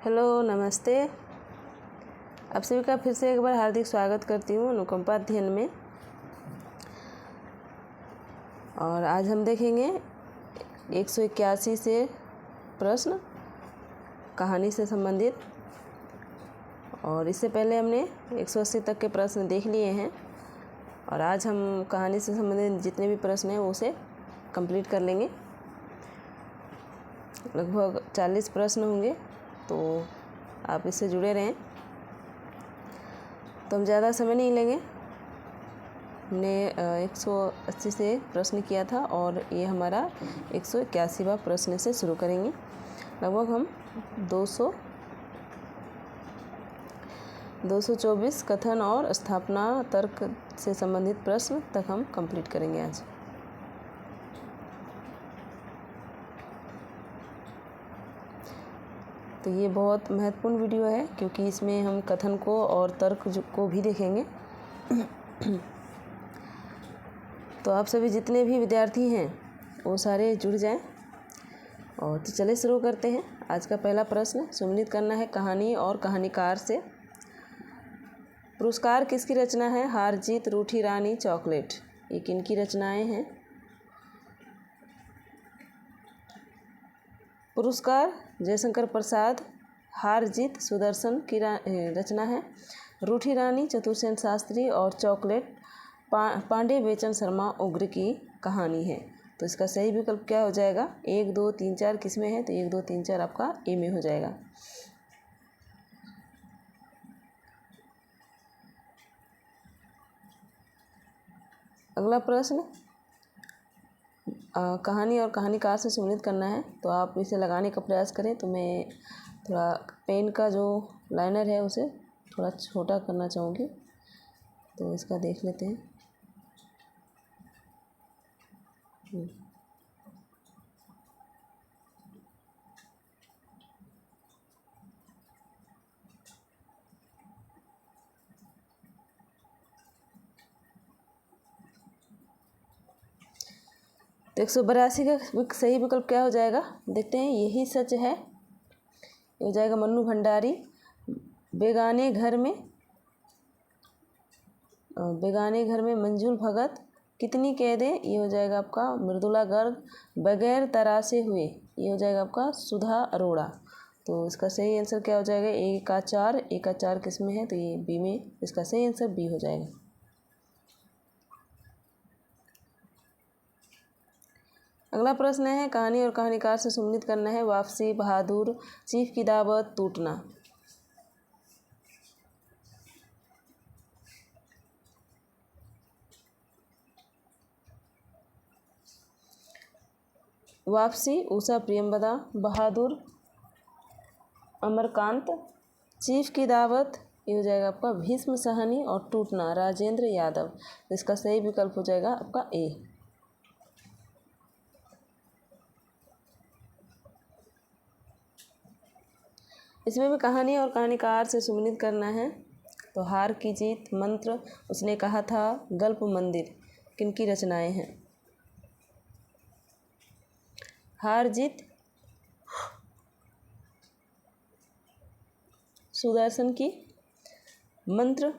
Hello, नमस्ते। आप सभी का फिर से एक बार हार्दिक स्वागत करती हूँ अनुकंपा अध्ययन में। और आज हम देखेंगे 181 से प्रश्न कहानी से संबंधित। और इससे पहले हमने 180 तक के प्रश्न देख लिए हैं और आज हम कहानी से संबंधित जितने भी प्रश्न हैं उसे कंप्लीट कर लेंगे। लगभग 40 प्रश्न होंगे, तो आप इससे जुड़े रहें। तो हम ज़्यादा समय नहीं लेंगे। हमने 180 से प्रश्न किया था और ये हमारा 181वां प्रश्न से शुरू करेंगे। लगभग हम 224 कथन और स्थापना तर्क से संबंधित प्रश्न तक हम कंप्लीट करेंगे आज। तो ये बहुत महत्वपूर्ण वीडियो है क्योंकि इसमें हम कथन को और तर्क को भी देखेंगे। तो आप सभी जितने भी विद्यार्थी हैं वो सारे जुड़ जाएं। और तो चलिए शुरू करते हैं। आज का पहला प्रश्न सम्मिलित करना है कहानी और कहानीकार से। पुरस्कार किसकी रचना है? हार जीत, रूठी रानी, चॉकलेट। ये किनकी रचनाएं हैं? पुरस्कार जयशंकर प्रसाद, हार जीत सुदर्शन की रचना है, रूठी रानी चतुरसेन शास्त्री और चॉकलेट पांडे बेचन शर्मा उग्र की कहानी है। तो इसका सही विकल्प क्या हो जाएगा? 1, 2, 3, 4 किस में है? तो 1, 2, 3, 4 आपका ए में हो जाएगा। अगला प्रश्न कहानी और कहानीकार से सम्मिलित करना है। तो आप इसे लगाने का प्रयास करें। तो मैं थोड़ा पेन का जो लाइनर है उसे थोड़ा छोटा करना चाहूँगी। तो इसका देख लेते हैं। तो 182 का सही विकल्प क्या हो जाएगा? देखते हैं। यही सच है, ये हो जाएगा मन्नू भंडारी। बेगाने घर में मंजुल भगत। कितनी कैदें, ये हो जाएगा आपका मृदुला गर्ग। बगैर तरासे हुए, ये हो जाएगा आपका सुधा अरोड़ा। तो इसका सही आंसर क्या हो जाएगा? ए का 4 किस में है? तो ये बी में। इसका सही आंसर बी हो जाएगा। अगला प्रश्न है कहानी और कहानीकार से सम्मिलित करना है। वापसी, बहादुर, चीफ की दावत, टूटना। वापसी उषा प्रियंवदा, बहादुर अमरकांत, चीफ की दावत ये हो जाएगा आपका भीष्म सहनी और टूटना राजेंद्र यादव। इसका सही विकल्प हो जाएगा आपका ए। इसमें भी कहानी और कहानीकार से सम्मिलित करना है। तो हार की जीत, मंत्र, उसने कहा था, गल्प मंदिर किनकी रचनाएं हैं? हार जीत सुदर्शन की, मंत्र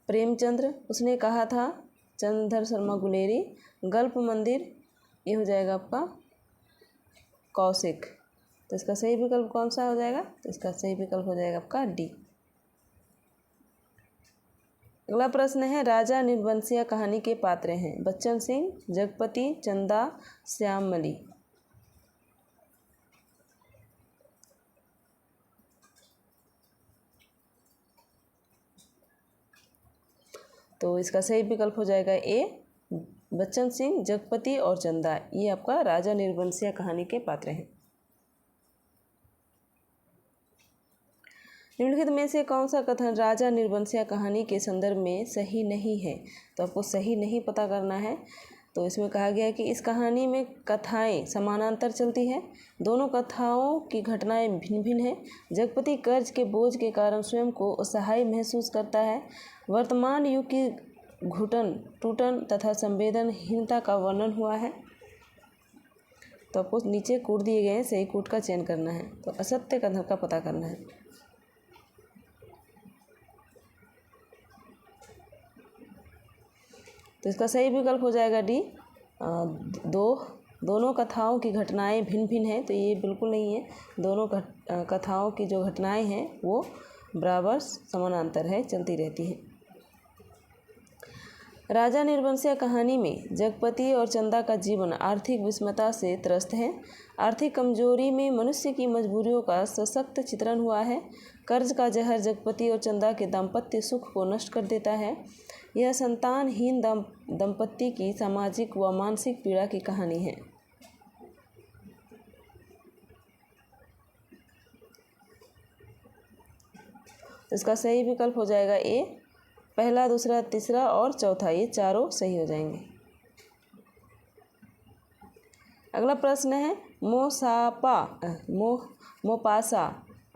प्रेमचंद्र, उसने कहा था चंद्रधर शर्मा गुलेरी, गल्प मंदिर ये हो जाएगा आपका कौशिक। तो इसका सही विकल्प कौन सा हो जाएगा? तो इसका सही विकल्प हो जाएगा आपका डी। अगला प्रश्न है राजा निर्बंसिया कहानी के पात्र हैं। बच्चन सिंह, जगपति, चंदा, श्यामली। तो इसका सही विकल्प हो जाएगा ए। बच्चन सिंह, जगपति और चंदा ये आपका राजा निर्बंसिया कहानी के पात्र हैं। निम्नलिखित में से कौन सा कथन राजा निर्बंसिया कहानी के संदर्भ में सही नहीं है? तो आपको सही नहीं पता करना है। तो इसमें कहा गया है कि इस कहानी में कथाएं समानांतर चलती है, दोनों कथाओं की घटनाएं भिन्न भिन्न हैं। जगपति कर्ज के बोझ के कारण स्वयं को असहाय महसूस करता है। वर्तमान युग की घुटन, टूटन तथा संवेदनहीनता का वर्णन हुआ है। तो आपको नीचे कूट दिए गए हैं, सही कूट का चयन करना है। तो असत्य कथन का पता करना है। तो इसका सही विकल्प हो जाएगा डी। दोनों कथाओं की घटनाएं भिन्न भिन्न हैं, तो ये बिल्कुल नहीं है। दोनों कथाओं की जो घटनाएं हैं वो बराबर समानांतर है, चलती रहती हैं। राजा निर्बंसिया कहानी में जगपति और चंदा का जीवन आर्थिक विषमता से त्रस्त है। आर्थिक कमजोरी में मनुष्य की मजबूरियों का सशक्त चित्रण हुआ है। कर्ज का जहर जगपति और चंदा के दाम्पत्य सुख को नष्ट कर देता है। यह संतानहीन दंपत्ति की सामाजिक व मानसिक पीड़ा की कहानी है। इसका सही विकल्प हो जाएगा ए। पहला, दूसरा, तीसरा और चौथा, ये चारों सही हो जाएंगे। अगला प्रश्न है मोपासा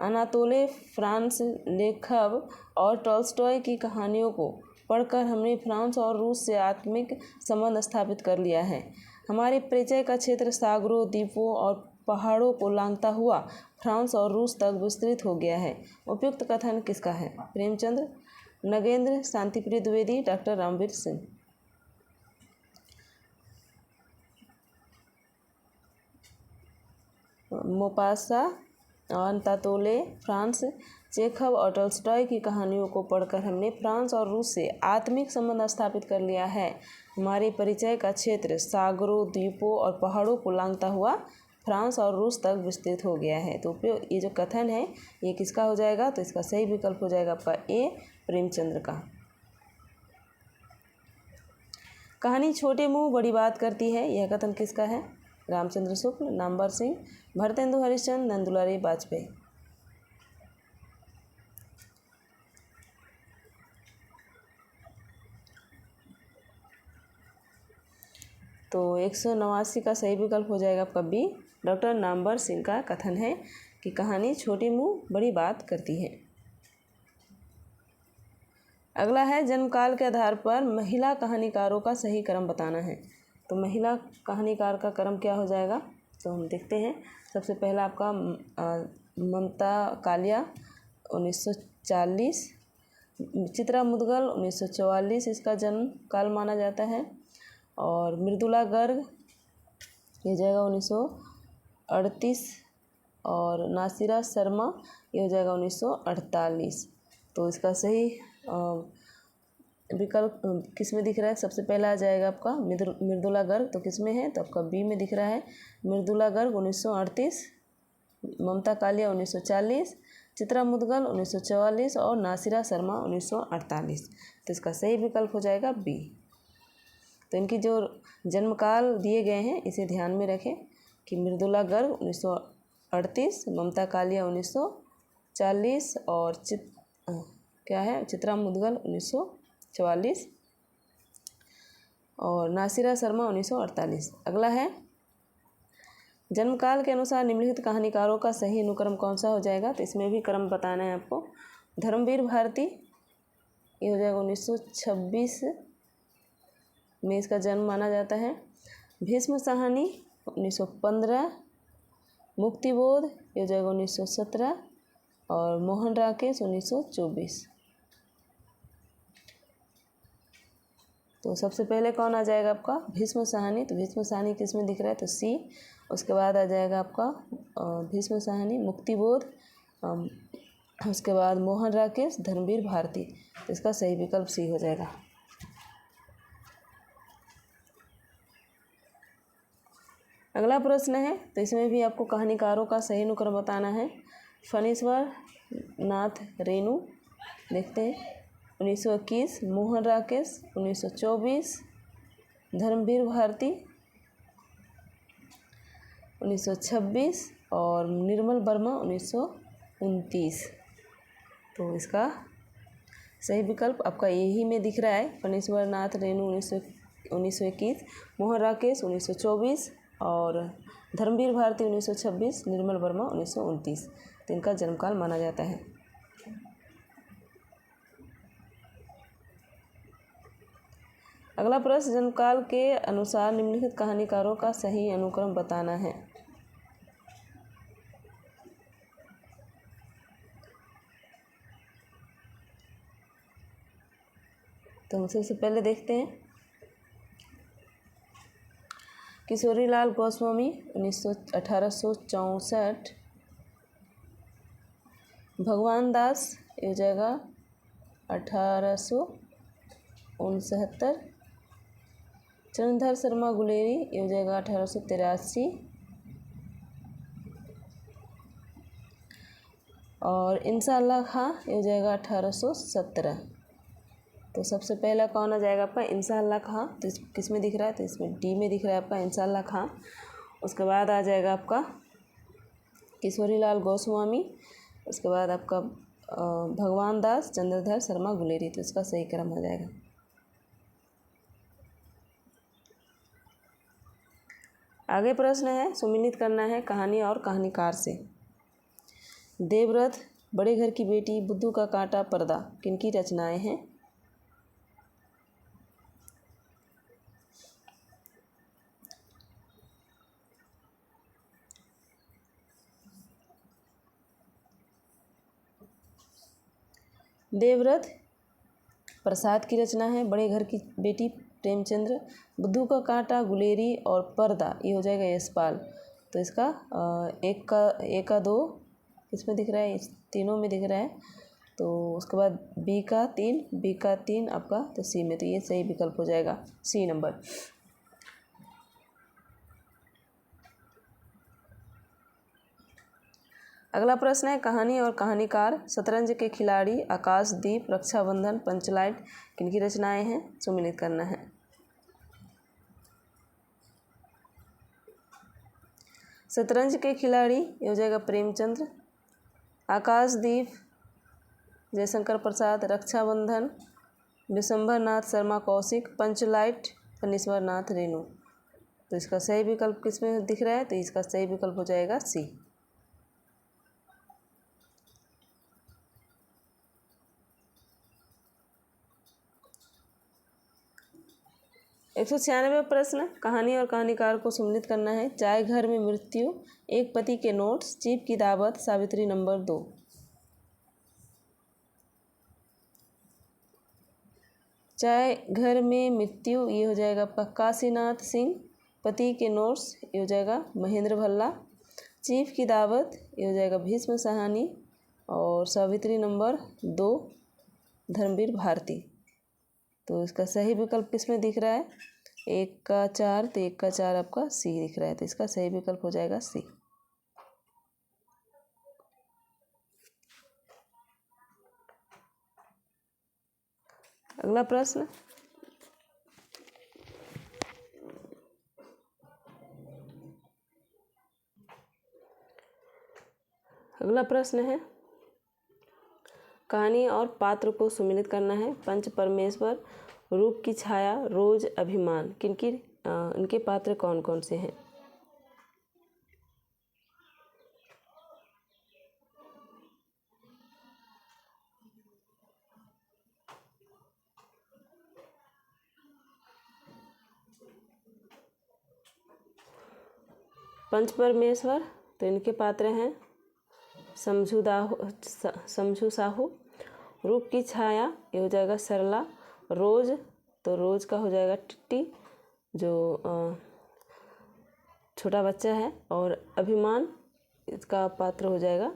अनातोले फ्रांस लेखक और टॉल्स्टॉय की कहानियों को पढ़कर हमने फ्रांस और रूस से आत्मिक संबंध स्थापित कर लिया है। हमारे परिचय का क्षेत्र सागरों, द्वीपों और पहाड़ों को लांघता हुआ फ्रांस और रूस तक विस्तृत हो गया है। उपयुक्त कथन किसका है? Premchandra, Nagendra, Shantipriya Dwivedi, doctor Ramveer Singh. Maupassant Anatole France, Chekhov और टॉल्स्टॉय की कहानियों को पढ़कर हमने फ्रांस और रूस से आत्मिक संबंध स्थापित कर लिया है। हमारे परिचय का क्षेत्र सागरों, द्वीपों और पहाड़ों को लांघता हुआ फ्रांस और रूस तक विस्तृत हो गया है। तो ये जो कथन है ये किसका हो जाएगा? तो इसका सही विकल्प हो जाएगा आपका ए, प्रेमचंद्र का। कहानी छोटे मुंह बड़ी बात करती है, यह कथन किसका है? रामचंद्र शुक्ल, नामवर सिंह, भरतेंदु हरिश्चंद्र, नंदुलारी वाजपेयी। तो 189 का सही विकल्प हो जाएगा आपका बी। डॉक्टर नामवर सिंह का कथन है कि कहानी छोटी मुंह बड़ी बात करती है। अगला है जन्मकाल के आधार पर महिला कहानीकारों का सही क्रम बताना है। तो महिला कहानीकार का क्रम क्या हो जाएगा? तो हम देखते हैं। सबसे पहला आपका ममता कालिया 1940, चित्रा मुदगल 1944 इसका जन्म काल माना जाता है। और मृदुला गर्ग ये हो जाएगा 1938 और नासिरा शर्मा ये हो जाएगा 1948। तो इसका सही विकल्प किस में दिख रहा है? सबसे पहला आ जाएगा आपका मृदुला गर्ग, तो किस में है? तो आपका बी में दिख रहा है। मृदुला गर्ग 1938, ममता कालिया 1940, चित्रा मुदगल 1944 और नासिरा शर्मा 1948। तो इसका सही विकल्प हो जाएगा बी। तो इनकी जो जन्मकाल दिए गए हैं इसे ध्यान में रखें कि मृदुला गर्ग 1938, ममता कालिया 1940 और चित्रा मुदगल 1944 और नासिरा शर्मा 1948। अगला है जन्मकाल के अनुसार निम्नलिखित कहानीकारों का सही अनुक्रम कौन सा हो जाएगा? तो इसमें भी क्रम बताना है आपको। धर्मवीर भारती ये हो जाएगा 1926 में इसका जन्म माना जाता है। भीष्म साहनी 1915, मुक्तिबोध ये हो जाएगा 1917 और मोहन राकेश 1924। तो सबसे पहले कौन आ जाएगा आपका? भीष्म साहनी। तो भीष्म साहनी किस में दिख रहा है? तो सी। उसके बाद आ जाएगा आपका भीष्म साहनी, मुक्तिबोध, उसके बाद मोहन राकेश, धर्मवीर भारती। तो इसका सही विकल्प सी हो जाएगा। अगला प्रश्न है, तो इसमें भी आपको कहानीकारों का सही अनुक्रम बताना है। फणीश्वर नाथ रेणु देखते हैं 1921, मोहन राकेश 1924, धर्मवीर भारती 1926 और निर्मल वर्मा 1929। तो इसका सही विकल्प आपका यही में दिख रहा है। फणीश्वर नाथ रेणु 1921, मोहन राकेश 1924 और धर्मवीर भारती 1926, निर्मल वर्मा 1929। तो इनका जन्मकाल माना जाता है। अगला प्रश्न, जन्मकाल के अनुसार निम्नलिखित कहानीकारों का सही अनुक्रम बताना है। तो हम सबसे पहले देखते हैं किशोरीलाल गोस्वामी 1864, भगवान दास ये हो जाएगा 1869, चरणधर शर्मा गुलेरी ये हो जाएगा 1883, और इंशाअल्लाह खां ये हो जाएगा 1817। तो सबसे पहला कौन आ जाएगा आपका? इंशाअल्लाह खां। तो किस में दिख रहा है? तो इसमें डी में दिख रहा है आपका इंशाअल्लाह खां। उसके बाद आ जाएगा आपका किशोरीलाल गोस्वामी, उसके बाद आपका भगवान दास, चंद्रधर शर्मा गुलेरी। तो इसका सही क्रम हो जाएगा। आगे प्रश्न है, सुमिलित करना है कहानी और कहानीकार से। देवव्रत, बड़े घर की बेटी, बुद्धू का कांटा, पर्दा किनकी रचनाएं हैं? देवव्रत प्रसाद की रचना है, बड़े घर की बेटी प्रेमचंद्र, बुद्धू का कांटा गुलेरी, और पर्दा ये हो जाएगा यशपाल। तो इसका एक का दो किसमें दिख रहा है? इस तीनों में दिख रहा है। तो उसके बाद बी का तीन आपका तो सी में। तो ये सही विकल्प हो जाएगा, सी नंबर। अगला प्रश्न है, कहानी और कहानीकार, शतरंज के खिलाड़ी, आकाशदीप, रक्षाबंधन, पंचलाइट किनकी रचनाएं हैं? सुमिलित करना है। शतरंज के खिलाड़ी ये हो जाएगा प्रेमचंद्र, आकाशदीप जयशंकर प्रसाद, रक्षाबंधन विशंभर नाथ शर्मा कौशिक, पंचलाइट फणीश्वर नाथ रेणु। तो इसका सही विकल्प किसमें दिख रहा है? तो इसका सही विकल्प हो जाएगा सी। 196 प्रश्न, कहानी और कहानीकार को सम्मिलित करना है। चाय घर में मृत्यु, एक पति के नोट्स, चीफ की दावत, सावित्री नंबर 2। चाय घर में मृत्यु ये हो जाएगा आपका काशीनाथ सिंह, पति के नोट्स ये हो जाएगा महेंद्र भल्ला, चीफ की दावत ये हो जाएगा भीष्म साहनी, और सावित्री नंबर 2 धर्मवीर भारती। तो इसका सही विकल्प किस में दिख रहा है? 1 का 4, तो 1 का 4 आपका सी दिख रहा है। तो इसका सही विकल्प हो जाएगा सी। अगला प्रश्न, है कहानी और पात्र को सुमिलित करना है। पंच परमेश्वर, रूप की छाया, रोज, अभिमान किनकी इनके पात्र कौन कौन से हैं? पंच परमेश्वर, तो इनके पात्र हैं समझू साहू, रूप की छाया ये हो जाएगा सरला, रोज, तो रोज का हो जाएगा टिट्टी जो छोटा बच्चा है, और अभिमान इसका पात्र हो जाएगा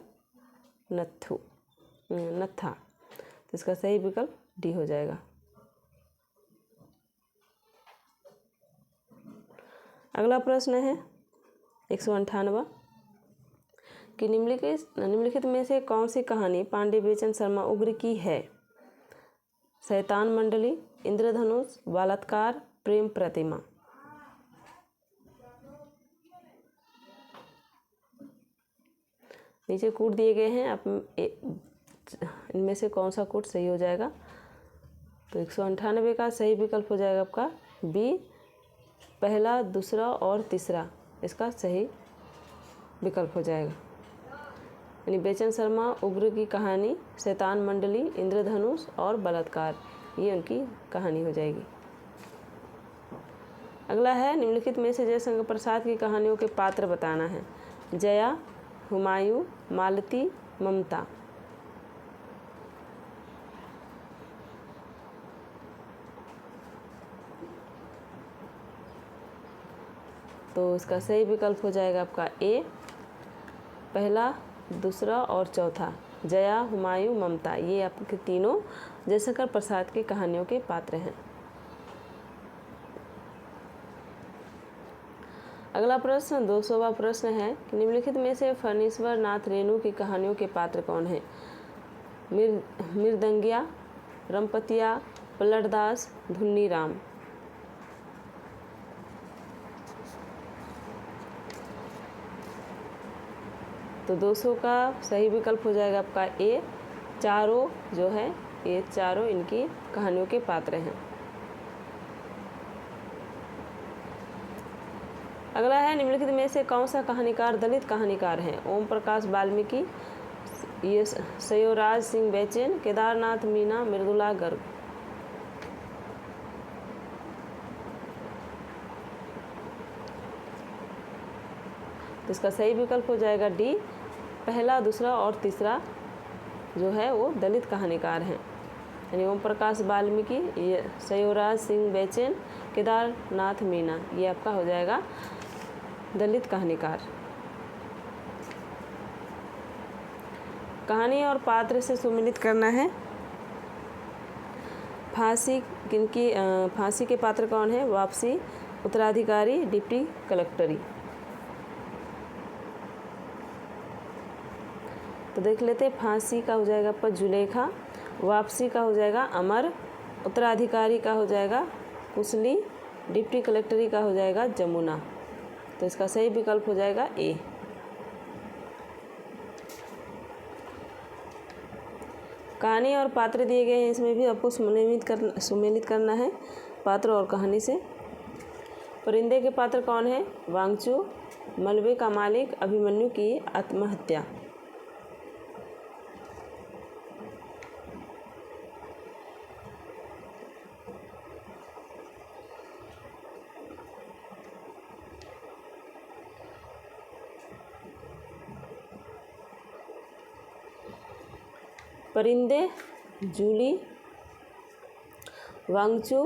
नत्था। तो इसका सही विकल्प डी हो जाएगा। अगला प्रश्न है 198 कि निम्नलिखित में से कौन सी कहानी पांडे बेचन शर्मा उग्र की है? शैतान मंडली, इंद्रधनुष, बलात्कार, प्रेम प्रतिमा। नीचे कूट दिए गए हैं, आप इनमें से कौन सा कूट सही हो जाएगा? तो 198 का सही विकल्प हो जाएगा आपका बी, पहला, दूसरा और तीसरा इसका सही विकल्प हो जाएगा। यानी बेचन शर्मा उग्र की कहानी शैतान मंडली, इंद्रधनुष और बलात्कार, ये उनकी कहानी हो जाएगी। अगला है निम्नलिखित में से जयशंकर प्रसाद की कहानियों के पात्र बताना है। जया, हुमायूं, मालती, ममता। तो इसका सही विकल्प हो जाएगा आपका ए, पहला, दूसरा और चौथा। जया, हुमायूं, ममता, ये आपके तीनों जयशंकर प्रसाद की कहानियों के पात्र हैं। अगला प्रश्न 200वां प्रश्न है कि निम्नलिखित में से फणीश्वर नाथ रेणु की कहानियों के पात्र कौन हैं? मृदंगिया, रमपतिया, पल्लड़दास, धुन्नीराम। तो 200 का सही विकल्प हो जाएगा आपका ए, चारों जो है ये चारों इनकी कहानियों के पात्र हैं। अगला है निम्नलिखित में से कौन सा कहानीकार दलित कहानीकार हैं? ओम प्रकाश वाल्मीकि, ये सयोराज सिंह बेचैन, केदारनाथ मीना, मृदुला गर्ग। तो इसका सही विकल्प हो जाएगा डी, पहला, दूसरा और तीसरा जो है वो दलित कहानीकार हैं, यानी ओम प्रकाश वाल्मीकि, ये सयोराज सिंह बेचैन, केदारनाथ मीना, ये आपका हो जाएगा दलित कहानीकार। कहानी और पात्र से सुमिलित करना है। फांसी के पात्र कौन है? वापसी, उत्तराधिकारी, डिप्टी कलेक्टरी। तो देख लेते हैं, फांसी का हो जाएगा आपका जुलेखा, वापसी का हो जाएगा अमर, उत्तराधिकारी का हो जाएगा कुशली, डिप्टी कलेक्टरी का हो जाएगा जमुना। तो इसका सही विकल्प हो जाएगा ए। कहानी और पात्र दिए गए हैं, इसमें भी आपको सुमेलित करना है पात्र और कहानी से। परिंदे के पात्र कौन है? वांगचू, मलबे का मालिक, अभिमन्यु की आत्महत्या। परिंदे जूली, वांगचू,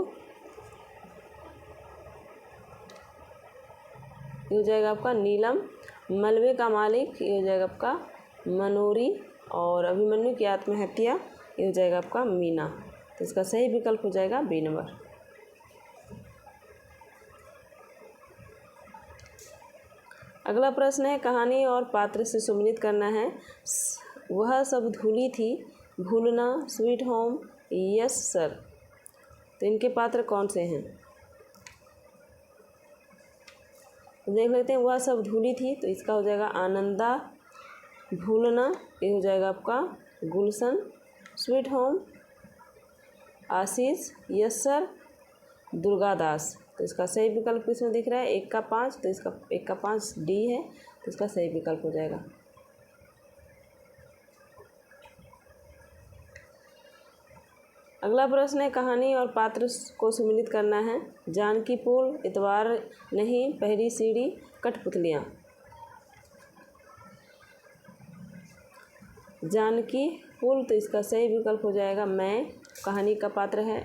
ये हो जाएगा आपका नीलम, मलबे का मालिक ये हो जाएगा आपका मनोरी, और अभिमन्यु की आत्महत्या ये हो जाएगा आपका मीना। तो इसका सही विकल्प हो जाएगा बी नंबर। अगला प्रश्न है कहानी और पात्र से सुमिलित करना है। वह सब धूली थी, भूलना, स्वीट होम, यस सर। तो इनके पात्र कौन से हैं? तो देख लेते हैं, वह सब धूली थी, तो इसका हो जाएगा आनंदा, भूलना ये हो जाएगा आपका गुलशन, स्वीट होम आशीष, यस सर दुर्गादास। तो इसका सही विकल्प इसमें दिख रहा है 1 का 5, तो इसका 1 का 5 डी है, तो इसका सही विकल्प हो जाएगा। अगला प्रश्न है कहानी और पात्र को सुमिलित करना है। जानकी पुल, इतवार नहीं, पहली सीढ़ी, कठपुतलियाँ। जानकी पुल, तो इसका सही विकल्प हो जाएगा मैं, कहानी का पात्र है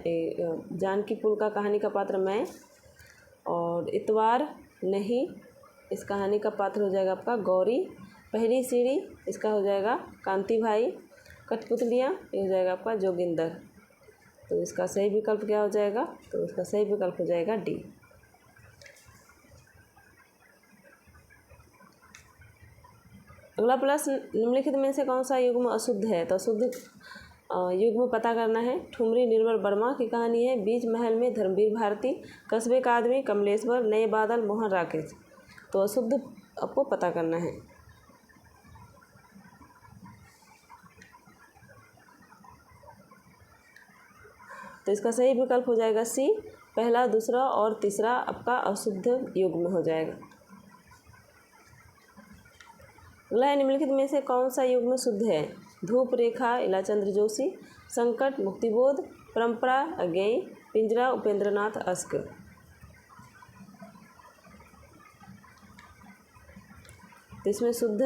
जानकी पुल का कहानी का पात्र मैं। और इतवार नहीं, इस कहानी का पात्र हो जाएगा आपका गौरी। पहली सीढ़ी, इसका हो जाएगा कांति भाई। कठपुतलियाँ, ये हो जाएगा आपका जोगिंदर। तो इसका सही विकल्प क्या हो जाएगा? तो इसका सही विकल्प हो जाएगा डी। अगला प्रश्न, निम्नलिखित में से कौन सा युग्म अशुद्ध है? तो अशुद्ध युग्म पता करना है। ठुमरी निर्मल वर्मा की कहानी है। बीच महल में धर्मवीर भारती, कस्बे का आदमी कमलेश्वर, नए बादल मोहन राकेश। तो अशुद्ध आपको पता करना है। तो इसका सही विकल्प हो जाएगा सी, पहला, दूसरा और तीसरा आपका अशुद्ध युग्म हो जाएगा। अगला है निम्नलिखित में से कौन सा युग्म शुद्ध है? धूप रेखा इलाचंद्र जोशी, संकट मुक्तिबोध, परंपरा अज्ञेय, पिंजरा उपेंद्रनाथ अस्क। तो इसमें शुद्ध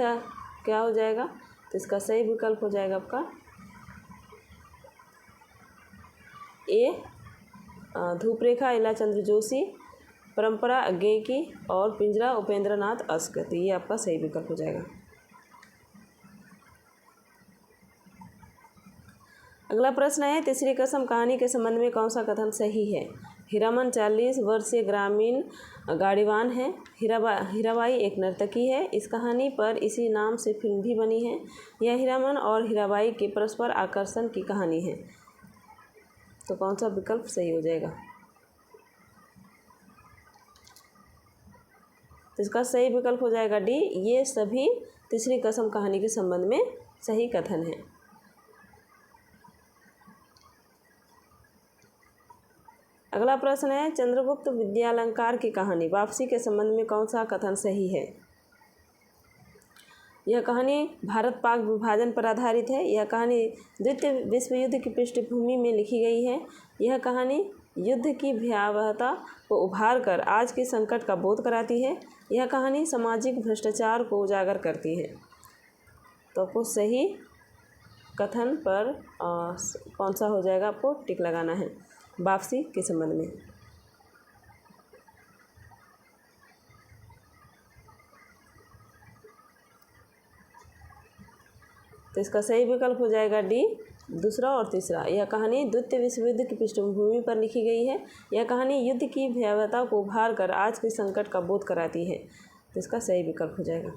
क्या हो जाएगा, तो इसका सही विकल्प हो जाएगा आपका ए, धूपरेखा इलाचंद्र जोशी, परंपरा अज्ञेय की और पिंजरा उपेंद्र नाथ अस्क। तो ये आपका सही विकल्प हो जाएगा। अगला प्रश्न है, तीसरी कसम कहानी के संबंध में कौन सा कथन सही है। हीरामन 40 वर्षीय ग्रामीण गाड़ीवान है। हीराबाई एक नर्तकी है। इस कहानी पर इसी नाम से फिल्म भी बनी है। यह हीरामन और हीराबाई के परस्पर आकर्षण की कहानी है। तो कौन सा विकल्प सही हो जाएगा, तो इसका सही विकल्प हो जाएगा डी, ये सभी तीसरी कसम कहानी के संबंध में सही कथन है। अगला प्रश्न है, चंद्रगुप्त विद्यालंकार की कहानी वापसी के संबंध में कौन सा कथन सही है। यह कहानी भारत पाक विभाजन पर आधारित है। यह कहानी द्वितीय विश्व युद्ध की पृष्ठभूमि में लिखी गई है। यह कहानी युद्ध की भयावहता को उभार कर आज के संकट का बोध कराती है। यह कहानी सामाजिक भ्रष्टाचार को उजागर करती है। तो आपको सही कथन पर कौन सा हो जाएगा, आपको टिक लगाना है वापसी के संबंध में। तो इसका सही विकल्प हो जाएगा डी, दूसरा और तीसरा। यह कहानी द्वितीय विश्व युद्ध की पृष्ठभूमि पर लिखी गई है। यह कहानी युद्ध की भयावहता को उभार कर आज के संकट का बोध कराती है। तो इसका सही विकल्प हो जाएगा।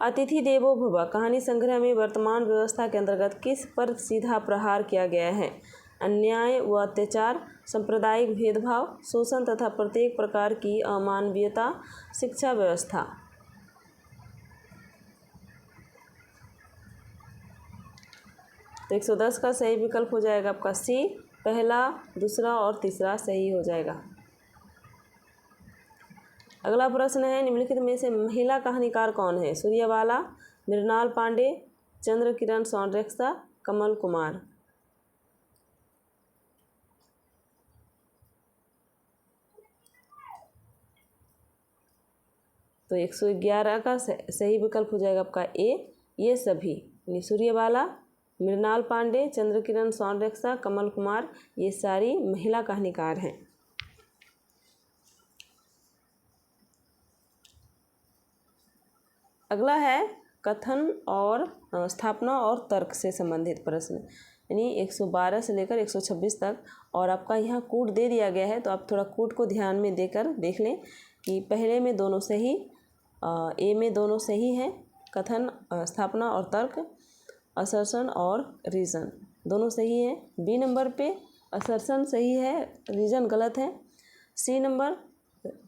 अतिथि देवो भव कहानी संग्रह में वर्तमान व्यवस्था के अंतर्गत किस पर सीधा प्रहार किया गया है। अन्याय व अत्याचार, सांप्रदायिक भेदभाव, शोषण तथा प्रत्येक प्रकार की अमानवीयता, शिक्षा व्यवस्था। तो 110 का सही विकल्प हो जाएगा आपका सी, पहला, दूसरा और तीसरा सही हो जाएगा। अगला प्रश्न है, निम्नलिखित में से महिला कहानीकार कौन है। सूर्यबाला, मृणाल पांडे, चंद्र किरण सौंड्रेक्सा, कमल कुमार। तो 111 का सही विकल्प हो जाएगा आपका ए, ये सभी, सूर्यबाला, मृणाल पांडे, चंद्र किरण सौंड्रेक्सा, कमल कुमार, ये सारी महिला कहानीकार हैं। अगला है कथन और स्थापना और तर्क से संबंधित प्रश्न, यानी 112 से लेकर 126 तक। और आपका यहाँ कूट दे दिया गया है, तो आप थोड़ा कूट को ध्यान में देकर देख लें कि पहले में दोनों सही, ए में दोनों सही हैं, कथन, स्थापना और तर्क, असर्शन और रीज़न दोनों सही हैं। बी नंबर पे असर्शन सही है, रीज़न गलत है। सी नंबर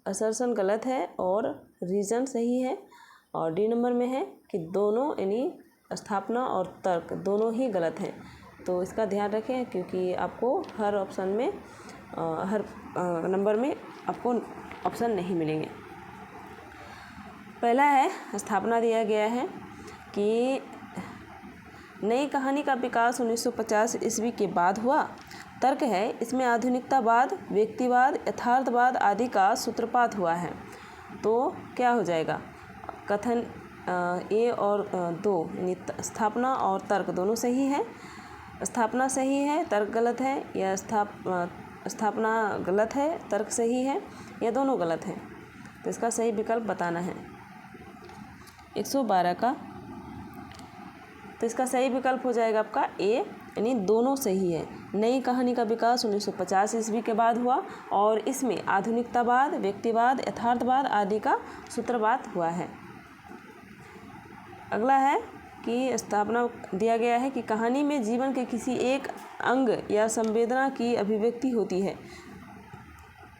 असर्शन गलत है और रीज़न सही है। और डी नंबर में है कि दोनों, यानी स्थापना और तर्क दोनों ही गलत हैं। तो इसका ध्यान रखें, क्योंकि आपको हर ऑप्शन में हर नंबर में आपको ऑप्शन नहीं मिलेंगे। पहला है, स्थापना दिया गया है कि नई कहानी का विकास 1950 ईस्वी के बाद हुआ। तर्क है, इसमें आधुनिकतावाद, व्यक्तिवाद, यथार्थवाद आदि का सूत्रपात हुआ है। तो क्या हो जाएगा, कथन ए और दो, यानी स्थापना और तर्क दोनों सही है। स्थापना सही है, तर्क गलत है, या स्थापना गलत है, तर्क सही है, या दोनों गलत हैं। तो इसका सही विकल्प बताना है 112 का। तो इसका सही विकल्प हो जाएगा आपका ए, यानी दोनों सही है। नई कहानी का विकास 1950 ईस्वी के बाद हुआ और इसमें आधुनिकतावाद, व्यक्तिवाद, यथार्थवाद आदि का सूत्रपात हुआ है। अगला है कि स्थापना दिया गया है कि कहानी में जीवन के किसी एक अंग या संवेदना की अभिव्यक्ति होती है,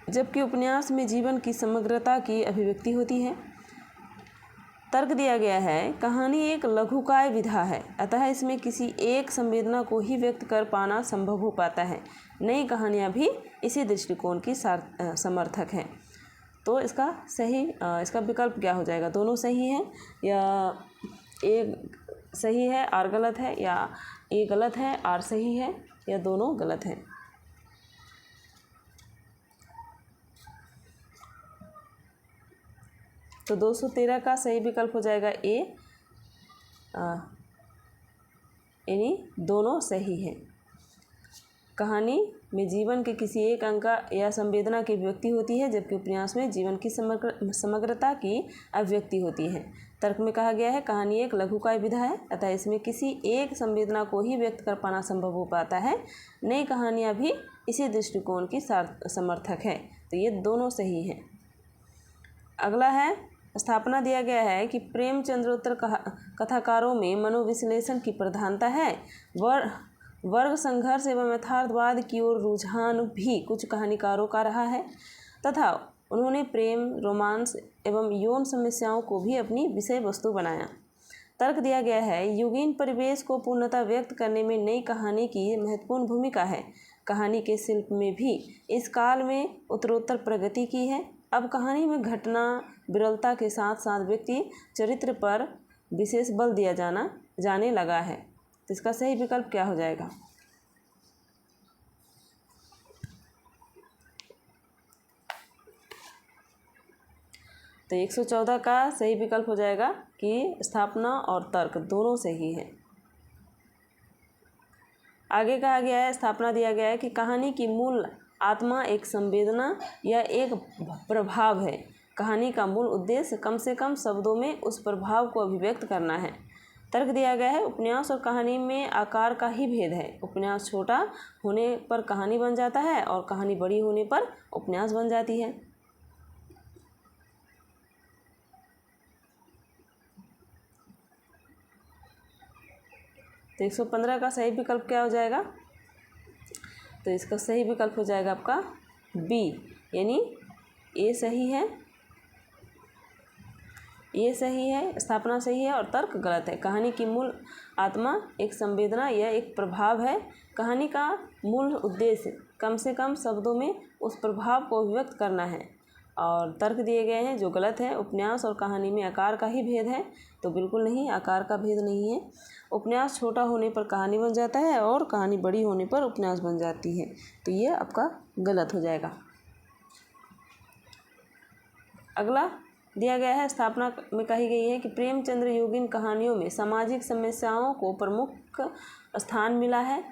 जबकि उपन्यास में जीवन की समग्रता की अभिव्यक्ति होती है। तर्क दिया गया है, कहानी एक लघुकाय विधा है, अतः इसमें किसी एक संवेदना को ही व्यक्त कर पाना संभव हो पाता है। नई कहानियाँ भी इसी दृष्टिकोण की समर्थक हैं। तो इसका सही, इसका विकल्प क्या हो जाएगा, दोनों सही हैं, या ए सही है आर गलत है, या ए गलत है आर सही है, या दोनों गलत हैं। तो 213 का सही विकल्प हो जाएगा ए, यानी दोनों सही हैं। कहानी में जीवन के किसी एक अंग या संवेदना की अभिव्यक्ति होती है, जबकि उपन्यास में जीवन की समग्रता की अभिव्यक्ति होती है। तर्क में कहा गया है कहानी एक लघुकाव्य विधा है, अतः इसमें किसी एक संवेदना को ही व्यक्त कर पाना संभव हो पाता है। नई कहानियाँ भी इसी दृष्टिकोण की समर्थक है। तो ये दोनों सही हैं। अगला है स्थापना दिया गया है कि प्रेमचंद्रोत्तर कथाकारों में मनोविश्लेषण की प्रधानता है। वर्ग संघर्ष एवं यथार्थवाद की ओर रुझान भी कुछ कहानीकारों का रहा है तथा उन्होंने प्रेम, रोमांस एवं यौन समस्याओं को भी अपनी विषय वस्तु बनाया। तर्क दिया गया है युगीन परिवेश को पूर्णतः व्यक्त करने में नई कहानी की महत्वपूर्ण भूमिका है। कहानी के शिल्प में भी इस काल में उत्तरोत्तर प्रगति की है। अब कहानी में घटना विरलता के साथ साथ व्यक्ति चरित्र पर विशेष बल दिया जाने लगा है। तो इसका सही विकल्प क्या हो जाएगा? तो 114 का सही विकल्प हो जाएगा कि स्थापना और तर्क दोनों सही हैं। आगे कहा गया है स्थापना दिया गया है कि कहानी की मूल आत्मा एक संवेदना या एक प्रभाव है। कहानी का मूल उद्देश्य कम से कम शब्दों में उस प्रभाव को अभिव्यक्त करना है। तर्क दिया गया है उपन्यास और कहानी में आकार का ही भेद है। उपन्यास छोटा होने पर कहानी बन जाता है और कहानी बड़ी होने पर उपन्यास बन जाती है। तो 115 का सही विकल्प क्या हो जाएगा? तो इसका सही विकल्प हो जाएगा आपका बी, यानी ए सही है, ये सही है, स्थापना सही है और तर्क गलत है। कहानी की मूल आत्मा एक संवेदना या एक प्रभाव है। कहानी का मूल उद्देश्य कम से कम शब्दों में उस प्रभाव को अभिव्यक्त करना है। और तर्क दिए गए हैं जो गलत है। उपन्यास और कहानी में आकार का ही भेद है, तो बिल्कुल नहीं, आकार का भेद नहीं है। उपन्यास छोटा होने पर कहानी बन जाता है और कहानी बड़ी होने पर उपन्यास बन जाती है। तो ये आपका गलत हो जाएगा। अगला दिया गया है स्थापना में कही गई है कि प्रेमचंद्र योगिन कहानियों में सामाजिक समस्याओं को प्रमुख स्थान मिला है।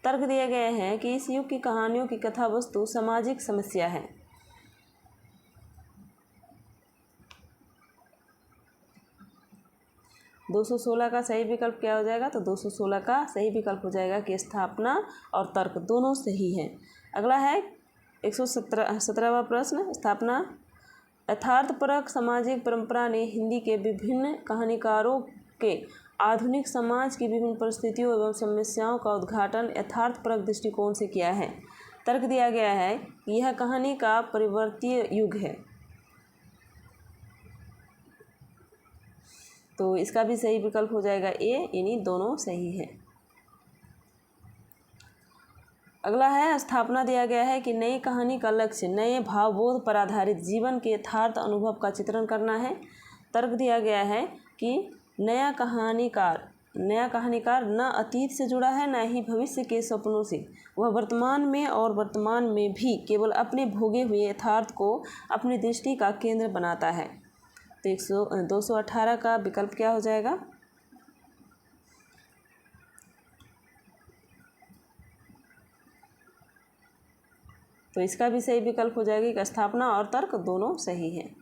तर्क दिया गया है कि इस युग की कहानियों की कथा वस्तु सामाजिक समस्या है। तो 216 का सही विकल्प क्या हो जाएगा? तो 216 का सही विकल्प हो जाएगा कि स्थापना और तर्क दोनों सही हैं। अगला है 117वां प्रश्न स्थापना यथार्थपरक सामाजिक परंपरा ने हिंदी के विभिन्न कहानीकारों के आधुनिक समाज की विभिन्न परिस्थितियों एवं समस्याओं का उद्घाटन यथार्थपरक दृष्टिकोण से किया है। तर्क दिया गया है कि यह कहानी का परिवर्तीय युग है। तो इसका भी सही विकल्प हो जाएगा ए, यानी दोनों सही है। अगला है स्थापना दिया गया है कि नई कहानी का लक्ष्य नए भावबोध पर आधारित जीवन के यथार्थ अनुभव का चित्रण करना है। तर्क दिया गया है कि नया कहानीकार न अतीत से जुड़ा है न ही भविष्य के सपनों से। वह वर्तमान में और वर्तमान में भी केवल अपने भोगे हुए यथार्थ को अपनी दृष्टि का केंद्र बनाता है। तो 218 का विकल्प क्या हो जाएगा? तो इसका भी सही विकल्प हो जाएगा कि स्थापना और तर्क दोनों सही हैं।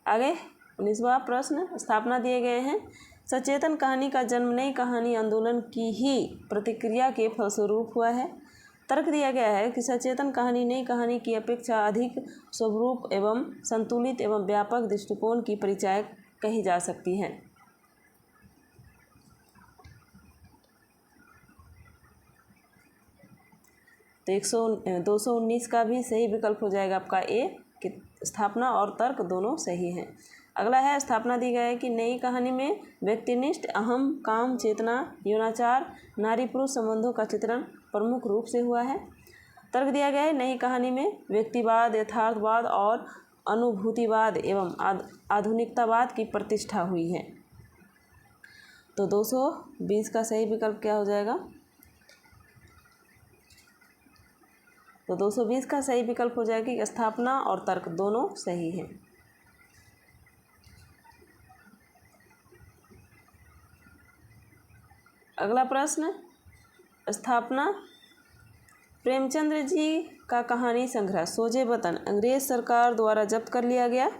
आगे 19वां प्रश्न स्थापना दिए गए हैं सचेतन कहानी का जन्म नई कहानी आंदोलन की ही प्रतिक्रिया के फलस्वरूप हुआ है। तर्क दिया गया है कि सचेतन कहानी नई कहानी की अपेक्षा अधिक स्वरूप एवं संतुलित एवं व्यापक दृष्टिकोण की परिचायक कही जा सकती है। तो 219 का भी सही विकल्प हो जाएगा आपका ए, कि स्थापना और तर्क दोनों सही हैं। अगला है स्थापना दी गई है कि नई कहानी में व्यक्तिनिष्ठ अहम, काम, चेतना, यौनाचार, नारी पुरुष संबंधों का चित्रण प्रमुख रूप से हुआ है। तर्क दिया गया है नई कहानी में व्यक्तिवाद, यथार्थवाद और अनुभूतिवाद एवं आधुनिकतावाद की प्रतिष्ठा हुई है। तो 220 का सही विकल्प क्या हो जाएगा? तो 220 का सही विकल्प हो जाएगा कि स्थापना और तर्क दोनों सही हैं। अगला प्रश्न, स्थापना। प्रेमचंद्र जी का कहानी संग्रह सोजे वतन अंग्रेज सरकार द्वारा जब्त कर लिया गया।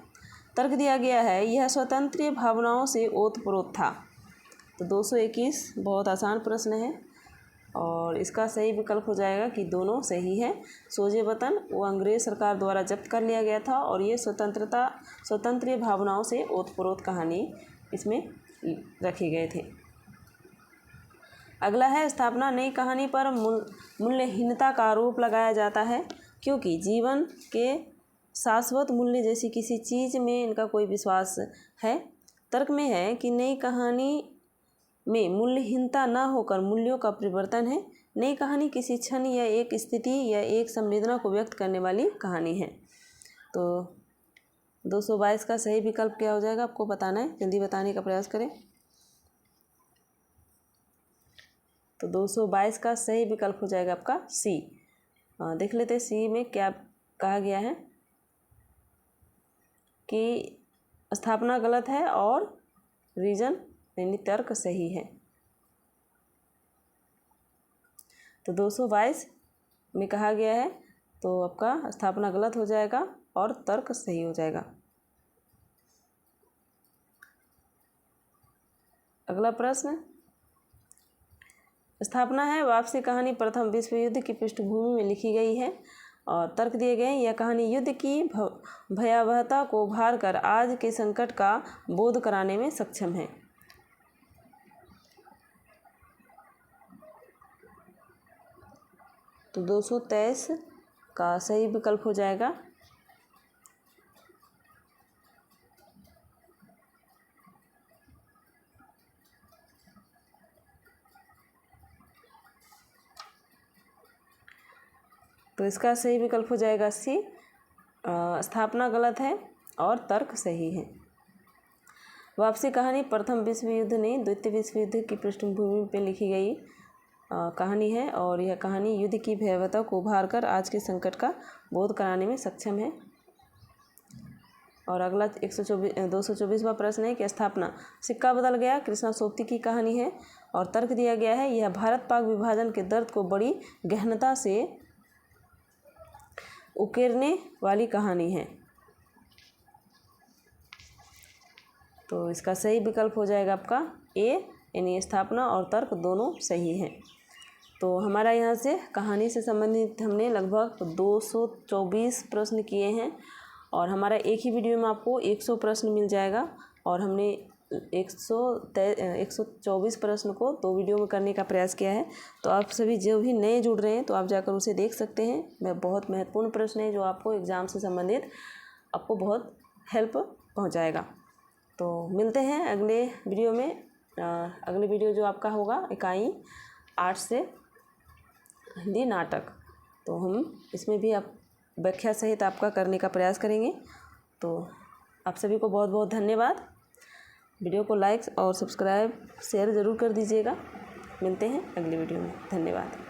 तर्क दिया गया है यह स्वतंत्र भावनाओं से ओतप्रोत था। तो 221 बहुत आसान प्रश्न है और इसका सही विकल्प हो जाएगा कि दोनों सही है। सोजे वतन वो अंग्रेज सरकार द्वारा जब्त कर लिया गया था और ये स्वतंत्र भावनाओं से ओतप्रोत कहानी इसमें रखे गए थे। अगला है, स्थापना। नई कहानी पर मूल्यहीनता का आरोप लगाया जाता है क्योंकि जीवन के शाश्वत मूल्य जैसी किसी चीज़ में इनका कोई विश्वास है। तर्क में है कि नई कहानी में मूल्यहीनता न होकर मूल्यों का परिवर्तन है। नई कहानी किसी क्षण या एक स्थिति या एक संवेदना को व्यक्त करने वाली कहानी है। तो 222 का सही विकल्प क्या हो जाएगा आपको बताना है, जल्दी बताने का प्रयास करें। तो 222 का सही विकल्प हो जाएगा आपका सी। देख लेते हैं सी में क्या कहा गया है कि स्थापना गलत है और रीजन यानी तर्क सही है। तो 222 में कहा गया है तो आपका स्थापना गलत हो जाएगा और तर्क सही हो जाएगा। अगला प्रश्न, स्थापना है। वापसी कहानी प्रथम विश्व युद्ध की पृष्ठभूमि में लिखी गई है और तर्क दिए गए हैं यह कहानी युद्ध की भयावहता को उभार कर आज के संकट का बोध कराने में सक्षम है। तो 223 का सही विकल्प हो जाएगा तो इसका सही विकल्प हो जाएगा सी। स्थापना गलत है और तर्क सही है। वापसी कहानी प्रथम विश्व युद्ध ने द्वितीय विश्व युद्ध की पृष्ठभूमि पर लिखी गई कहानी है और यह कहानी युद्ध की भयावहता को उभार कर आज के संकट का बोध कराने में सक्षम है। और अगला 224वां प्रश्न है कि स्थापना। सिक्का बदल गया कृष्णा सोबती की कहानी है और तर्क दिया गया है यह भारत पाक विभाजन के दर्द को बड़ी गहनता से उकेरने वाली कहानी है। तो इसका सही विकल्प हो जाएगा आपका ए यानी स्थापना और तर्क दोनों सही हैं। तो हमारा यहाँ से कहानी से संबंधित हमने लगभग 224 प्रश्न किए हैं और हमारा एक ही वीडियो में आपको 100 प्रश्न मिल जाएगा और हमने 124 प्रश्न को 2 वीडियो में करने का प्रयास किया है। तो आप सभी जो भी नए जुड़ रहे हैं तो आप जाकर उसे देख सकते हैं। वह बहुत महत्वपूर्ण प्रश्न है जो आपको एग्ज़ाम से संबंधित आपको बहुत हेल्प पहुंचाएगा। तो मिलते हैं अगले वीडियो में। अगले वीडियो जो आपका होगा इकाई 8 से हिंदी नाटक, तो हम इसमें भी आप व्याख्या सहित आपका करने का प्रयास करेंगे। तो आप सभी को बहुत बहुत धन्यवाद। वीडियो को लाइक और सब्सक्राइब शेयर ज़रूर कर दीजिएगा। मिलते हैं अगली वीडियो में। धन्यवाद।